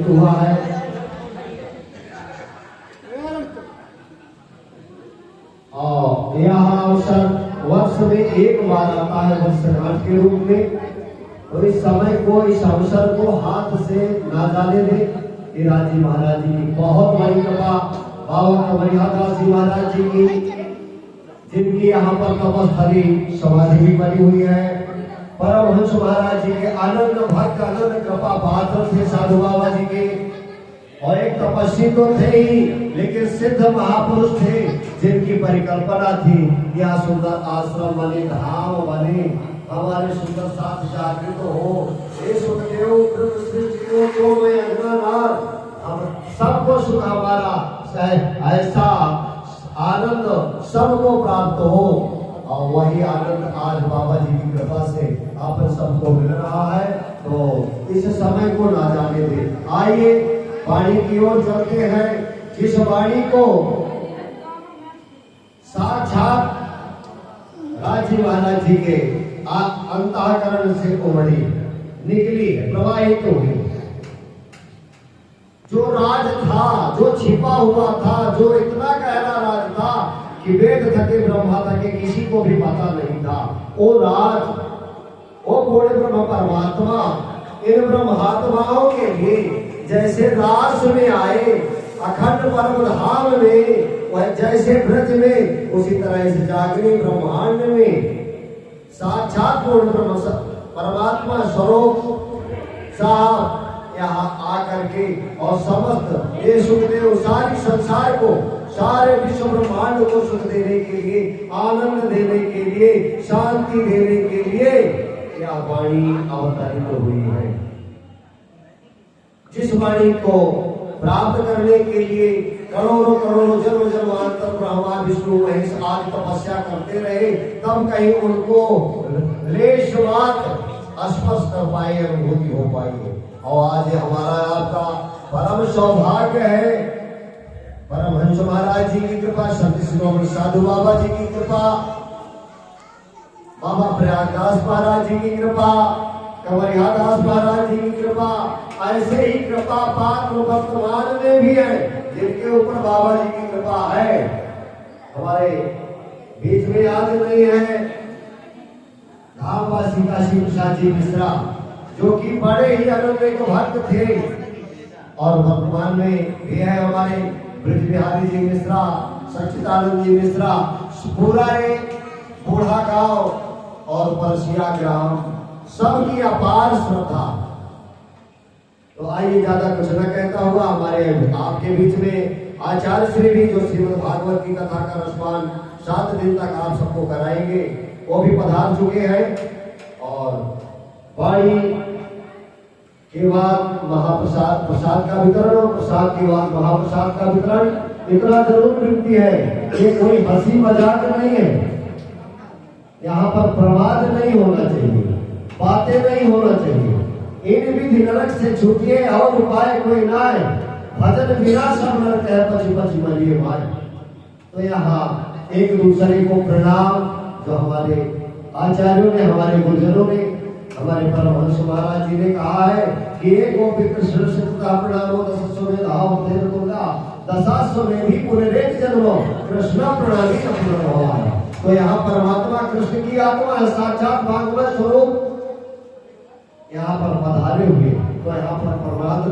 हुआ है। और यह अवसर वर्ष में एक बार आता है वर्षगांठ के रूप में। तो इस समय को, इस अवसर को हाथ से ना जाने दे। हीरा जी महाराज जी की बहुत बड़ी कृपा, बाबा कमरियादास जी महाराज जी की, जिनकी यहाँ पर तपस्थली समाधि भी बनी हुई है। परमहंस महाराज जी के आनंद भक्त, आनंद कृपा पात्र थे साधु बाबा जी के। और एक तपस्वी तो थे ही, लेकिन सिद्ध महापुरुष थे, जिनकी परिकल्पना थी यह सुंदर आश्रम बने, धाम बने, हमारे सुंदर साथ जागृत हो। हे सुखदेव तो मैं अज्ञानाथ, हम सबको सुख हमारा ऐसा आनंद सबको प्राप्त हो। और वही आनंद आज बाबा जी की कृपा से आप सबको मिल रहा है। तो इस समय को ना जाने दे। आइए वाणी की ओर चलते हैं, जिस वाणी को साक्षात राजी महाराज जी के अंतःकरण से उमड़ी, निकली है, प्रवाहित हुई। जो राज था, जो छिपा हुआ था, जो इतना गहरा राज था कि वेद थके ब्रह्मा थके किसी को भी पता नहीं था, वो राज, वो पूर्ण ब्रह्म परमात्मा इन ब्रह्मात्माओं के लिए जैसे रास में आए अखंड परम धाम में, वह जैसे ब्रज में, उसी तरह इस जागृत ब्रह्मांड में साक्षात पूर्ण ब्रह्म परमात्मा स्वरूप साहब यहाँ आकर के और समस्त ये सुखदेव सारी संसार को, सारे विश्व ब्रह्मांड को सुख देने के लिए, आनंद देने के लिए, शांति देने के लिए यह वाणी अवतरित हुई है। जिस वाणी को प्राप्त करने के लिए करोड़ों करोड़ों जन्म जन्मांतर ब्रह्मा विष्णु महेश आदि तपस्या करते रहे, तब कहीं उनको लेश मात्र स्पर्श कर पाए, अनुभूति हो पाई। और आज हमारा आपका परम सौभाग्य है, परमहंस महाराज जी की कृपा, संत शिरोमणि साधु बाबा जी की कृपा, बाबा प्रयागदास महाराज जी की कृपा, कमरियादास महाराज जी की कृपा, ऐसे ही कृपा पात्र वर्तमान में भी है, जिनके ऊपर बाबा जी की कृपा है। हमारे बीच में याद नहीं है धामवासी काशी प्रसाद जी मिश्रा, जो कि बड़े ही अनन्य भक्त थे, और वर्तमान में भी है हमारे ब्रज बिहारी जी मिश्रा, सच्चिदानंद जी मिश्रा, पूरा बूढ़ा गांव और परसिया ग्राम सबकी अपार श्रद्धा। तो आइए ज्यादा कुछ न कहता हुआ हमारे आपके बीच में आचार्य श्री भी, जो श्रीमद् भागवत की कथा का रसपान 7 दिन तक आप सबको कराएंगे, वो भी पधार चुके हैं। और वाणी के बाद महाप्रसाद, प्रसाद का वितरण, और प्रसाद के बाद महाप्रसाद का वितरण इतना जरूर मिलती है। ये कोई हंसी मजाक नहीं है, यहाँ पर प्रमाद नहीं होना चाहिए, बातें नहीं होना चाहिए। इन विधि नरक से छूटिए और उपाय कोई ना है, भजन बिना सब नरक है, पची पची मरिए माए। तो यहाँ एक दूसरे को प्रणाम, जो हमारे आचार्यों ने, हमारे गुरुजनों ने, हमारे परमहंस महाराज जी ने कहा है कि एक गोपी कृष्ण प्रणामो दशस्व में धाव दशास्व में भी पुनरेक जन्मो कृष्ण प्रणामी न पुनर्भवाय। तो यहाँ परमात्मा कृष्ण की आत्मा है, साक्षात भागवत स्वरूप यहाँ पर पधारे हुए। तो यहाँ पर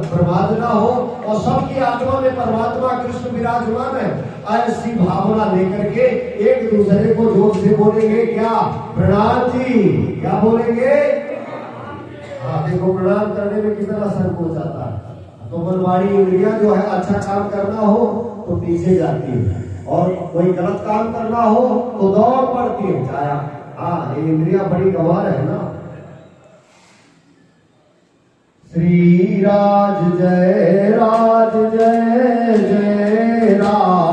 प्रमाद ना हो, और सबकी आत्मा में परमात्मा कृष्ण विराजमान है, ऐसी भावना लेकर के एक दूसरे को जोर से बोलेंगे क्या? प्रणाम जी। क्या बोलेंगे? हाँ, देखो प्रणाम करने में कितना संकोच आता है। तो मनवाड़ी इंद्रिया जो है, अच्छा काम करना हो तो पीछे जाती है, और कोई गलत काम करना हो तो दौड़ पड़ती है छाया। हाँ, ये इंद्रिया बड़ी गंवार है ना। श्री राज जय